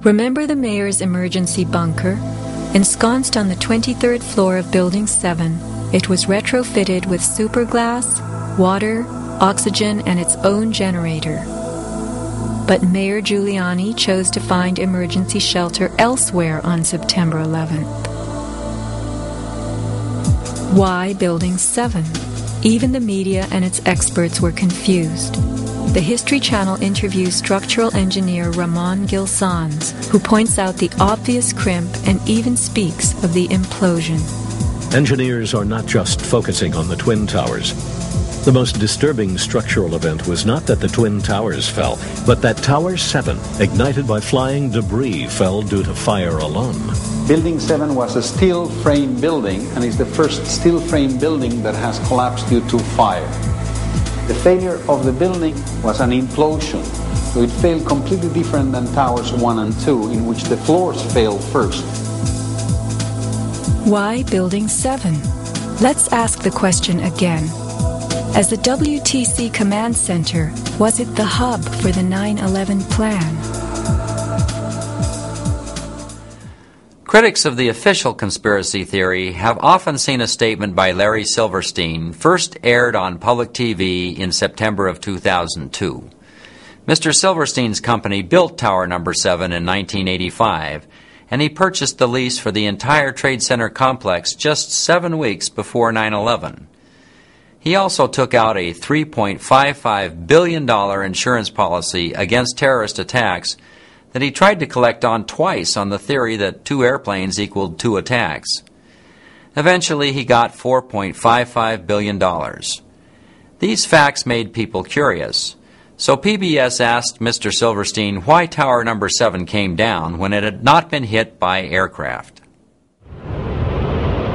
Remember the mayor's emergency bunker? Ensconced on the 23rd floor of Building 7, it was retrofitted with superglass, water, oxygen, and its own generator. But Mayor Giuliani chose to find emergency shelter elsewhere on September 11th. Why Building 7? Even the media and its experts were confused. The History Channel interviews structural engineer Ramon Gilsans, who points out the obvious crimp and even speaks of the implosion. Engineers are not just focusing on the Twin Towers. The most disturbing structural event was not that the Twin Towers fell, but that Tower 7, ignited by flying debris, fell due to fire alone. Building 7 was a steel frame building, and is the first steel frame building that has collapsed due to fire. The failure of the building was an implosion, so it failed completely different than Towers 1 and 2, in which the floors failed first. Why Building 7? Let's ask the question again. As the WTC Command Center, was it the hub for the 9/11 plan? Critics of the official conspiracy theory have often seen a statement by Larry Silverstein, first aired on public TV in September of 2002. Mr. Silverstein's company built Tower Number 7 in 1985, and he purchased the lease for the entire Trade Center complex just 7 weeks before 9/11. He also took out a $3.55 billion insurance policy against terrorist attacks that he tried to collect on twice on the theory that 2 airplanes equaled 2 attacks. Eventually, he got $4.55 billion. These facts made people curious, so PBS asked Mr. Silverstein why Tower Number 7 came down when it had not been hit by aircraft.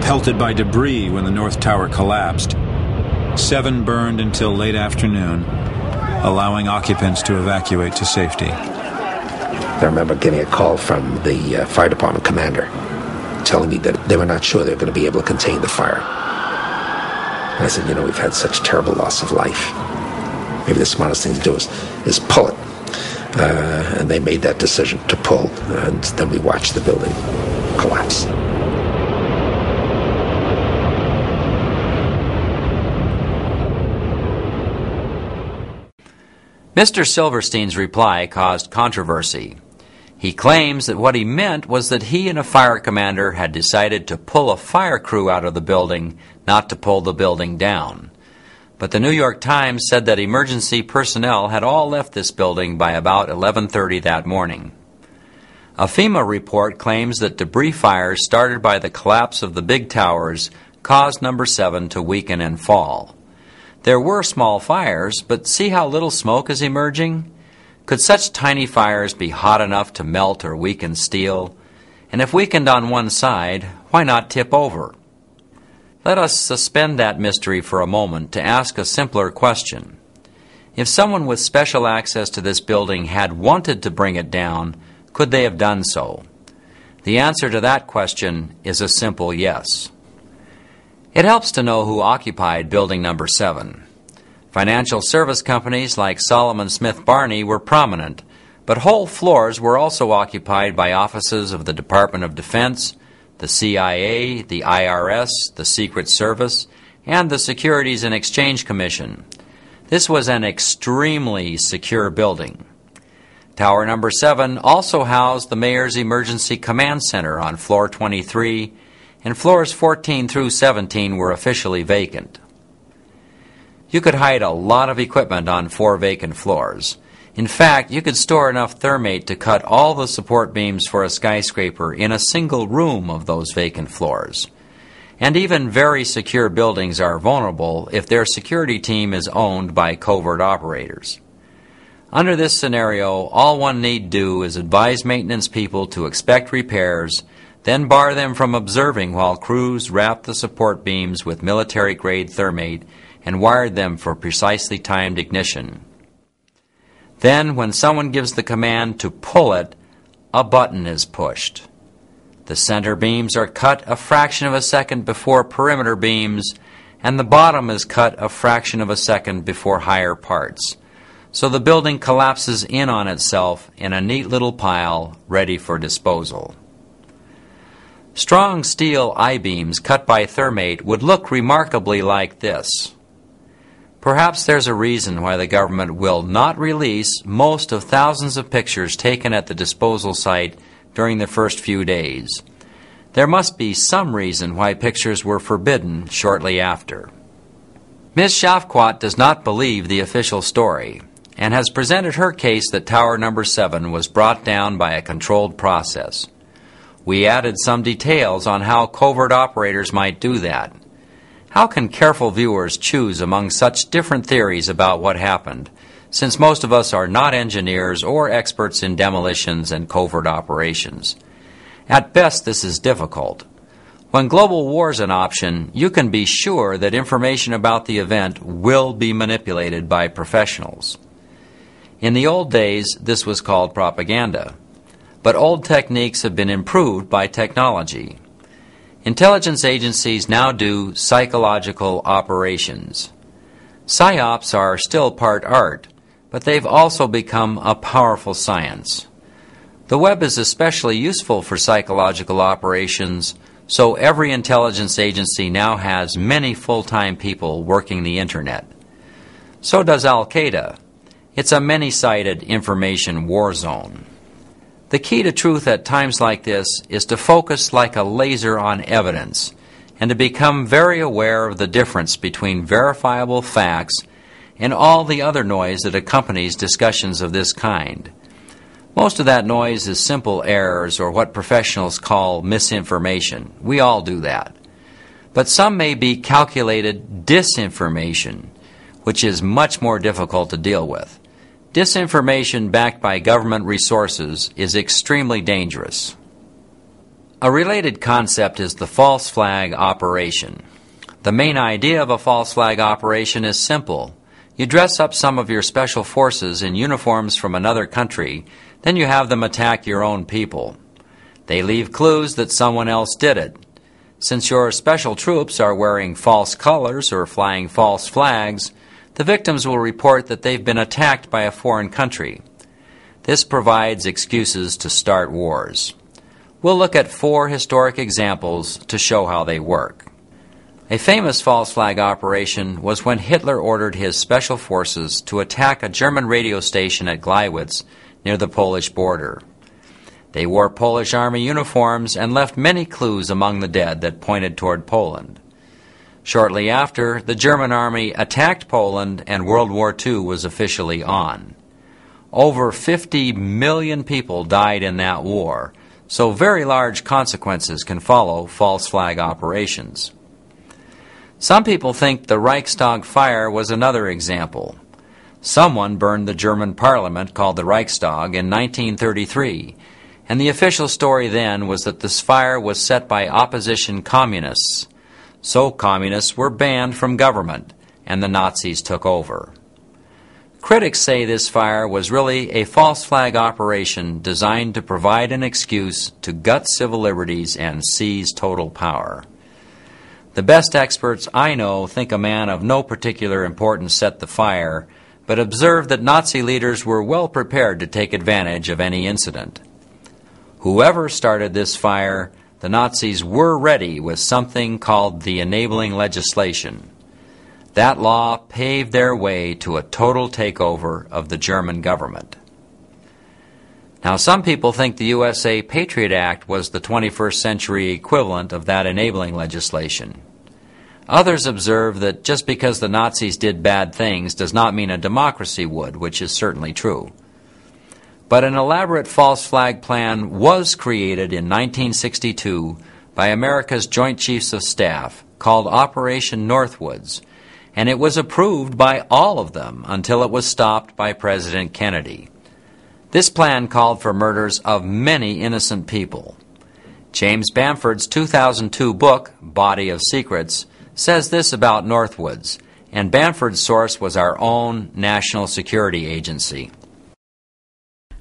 Pelted by debris when the North Tower collapsed, 7 burned until late afternoon, allowing occupants to evacuate to safety. I remember getting a call from the fire department commander telling me that they were not sure they were going to be able to contain the fire. And I said, we've had such terrible loss of life. Maybe the smartest thing to do is pull it. And they made that decision to pull, and then we watched the building collapse. Mr. Silverstein's reply caused controversy. He claims that what he meant was that he and a fire commander had decided to pull a fire crew out of the building, not to pull the building down. But the New York Times said that emergency personnel had all left this building by about 11:30 that morning. A FEMA report claims that debris fires started by the collapse of the big towers caused Number 7 to weaken and fall. There were small fires, but see how little smoke is emerging? Could such tiny fires be hot enough to melt or weaken steel? And if weakened on one side, why not tip over? Let us suspend that mystery for a moment to ask a simpler question. If someone with special access to this building had wanted to bring it down, could they have done so? The answer to that question is a simple yes. It helps to know who occupied Building Number 7. Financial service companies like Solomon Smith Barney were prominent, but whole floors were also occupied by offices of the Department of Defense, the CIA, the IRS, the Secret Service, and the Securities and Exchange Commission. This was an extremely secure building. Tower Number 7 also housed the Mayor's Emergency Command Center on floor 23, and floors 14 through 17 were officially vacant. You could hide a lot of equipment on 4 vacant floors. In fact, you could store enough thermate to cut all the support beams for a skyscraper in a single room of those vacant floors. And even very secure buildings are vulnerable if their security team is owned by covert operators. Under this scenario, all one need do is advise maintenance people to expect repairs, then bar them from observing while crews wrapped the support beams with military-grade thermate and wired them for precisely timed ignition. Then, when someone gives the command to pull it, a button is pushed. The center beams are cut a fraction of a second before perimeter beams, and the bottom is cut a fraction of a second before higher parts. so the building collapses in on itself in a neat little pile ready for disposal. Strong steel I-beams cut by thermate would look remarkably like this. Perhaps there's a reason why the government will not release most of thousands of pictures taken at the disposal site during the first few days. There must be some reason why pictures were forbidden shortly after. Ms. Shafquat does not believe the official story and has presented her case that Tower Number 7 was brought down by a controlled process. We added some details on how covert operators might do that. How can careful viewers choose among such different theories about what happened, since most of us are not engineers or experts in demolitions and covert operations? At best, this is difficult. When global war is an option, you can be sure that information about the event will be manipulated by professionals. In the old days, this was called propaganda. But old techniques have been improved by technology. Intelligence agencies now do psychological operations. PSYOPs are still part art, but they've also become a powerful science. The web is especially useful for psychological operations, so every intelligence agency now has many full-time people working the Internet. So does Al-Qaeda. It's a many-sided information war zone. The key to truth at times like this is to focus like a laser on evidence and to become very aware of the difference between verifiable facts and all the other noise that accompanies discussions of this kind. Most of that noise is simple errors or what professionals call misinformation. We all do that. But some may be calculated disinformation, which is much more difficult to deal with. Disinformation backed by government resources is extremely dangerous. A related concept is the false flag operation. The main idea of a false flag operation is simple. You dress up some of your special forces in uniforms from another country, then you have them attack your own people. They leave clues that someone else did it. Since your special troops are wearing false colors or flying false flags, the victims will report that they've been attacked by a foreign country. This provides excuses to start wars. We'll look at 4 historic examples to show how they work. A famous false flag operation was when Hitler ordered his special forces to attack a German radio station at Gleiwitz near the Polish border. They wore Polish army uniforms and left many clues among the dead that pointed toward Poland. Shortly after, the German army attacked Poland and World War II was officially on. Over 50 million people died in that war, so very large consequences can follow false flag operations. Some people think the Reichstag fire was another example. Someone burned the German parliament called the Reichstag in 1933, and the official story then was that this fire was set by opposition communists. So communists were banned from government, and the Nazis took over. Critics say this fire was really a false flag operation designed to provide an excuse to gut civil liberties and seize total power. The best experts I know think a man of no particular importance set the fire, but observe that Nazi leaders were well prepared to take advantage of any incident. Whoever started this fire, the Nazis were ready with something called the enabling legislation. That law paved their way to a total takeover of the German government. Now, some people think the USA Patriot Act was the 21st century equivalent of that enabling legislation. Others observe that just because the Nazis did bad things does not mean a democracy would, which is certainly true. But an elaborate false flag plan was created in 1962 by America's Joint Chiefs of Staff called Operation Northwoods, and it was approved by all of them until it was stopped by President Kennedy. This plan called for murders of many innocent people. James Bamford's 2002 book, Body of Secrets, says this about Northwoods, and Bamford's source was our own National Security Agency.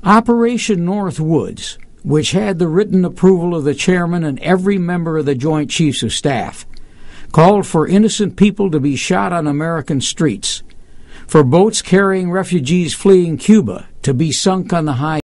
Operation Northwoods, which had the written approval of the chairman and every member of the Joint Chiefs of Staff, called for innocent people to be shot on American streets. for boats carrying refugees fleeing Cuba to be sunk on the high